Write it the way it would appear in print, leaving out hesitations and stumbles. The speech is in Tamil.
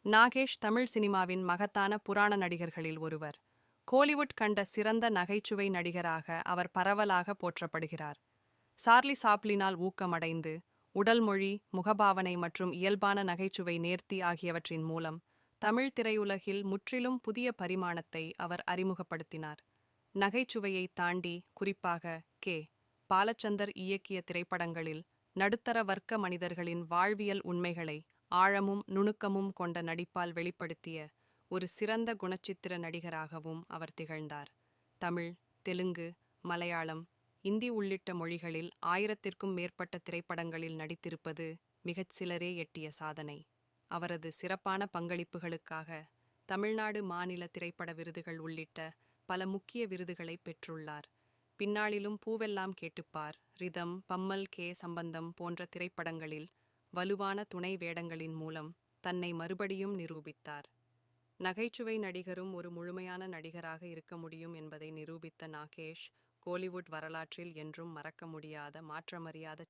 நாகேஷ் தமிழ் சினிமாவின் மகத்தான புராண நடிகர்களில் ஒருவர். கோலிவுட் கண்ட சிறந்த நகைச்சுவை நடிகராக அவர் பரவலாக போற்றப்படுகிறார். சார்லி சாப்ளினால் ஊக்கமடைந்து, உடல் மொழி, முகபாவனை மற்றும் இயல்பான நகைச்சுவை நேர்த்தி ஆகியவற்றின் மூலம் தமிழ் திரையுலகில் முற்றிலும் புதிய பரிமாணத்தை அவர் அறிமுகப்படுத்தினார். நகைச்சுவையை தாண்டி, குறிப்பாக கே. பாலச்சந்தர் இயக்கிய திரைப்படங்களில் நடுத்தர வர்க்க மனிதர்களின் வாழ்வியல் உண்மைகளை ஆழமும் நுணுக்கமும் கொண்ட நடிப்பால் வெளிப்படுத்திய ஒரு சிறந்த குணச்சித்திர நடிகராகவும் அவர் திகழ்ந்தார். தமிழ், தெலுங்கு, மலையாளம், இந்தி உள்ளிட்ட மொழிகளில் 1000த்திற்கும் மேற்பட்ட திரைப்படங்களில் நடித்திருப்பது மிகச் சிலரே எட்டிய சாதனை. அவரது சிறப்பான பங்களிப்புகளுக்காக தமிழ்நாடு மாநில திரைப்பட விருதுகள் உள்ளிட்ட பல முக்கிய விருதுகளை பெற்றுள்ளார். பின்னாளிலும் பூவெல்லாம் கேட்டுப்பார், ரிதம், பம்மல், கே. சம்பந்தம் போன்ற திரைப்படங்களில் வலுவான துணை வேடங்களின் மூலம் தன்னை மறுபடியும் நிரூபித்தார். நகைச்சுவை நடிகரும் ஒரு முழுமையான நடிகராக இருக்க முடியும் என்பதை நிரூபித்த நாகேஷ், கோலிவுட் வரலாற்றில் என்றும் மறக்க முடியாத மாற்றமறியாத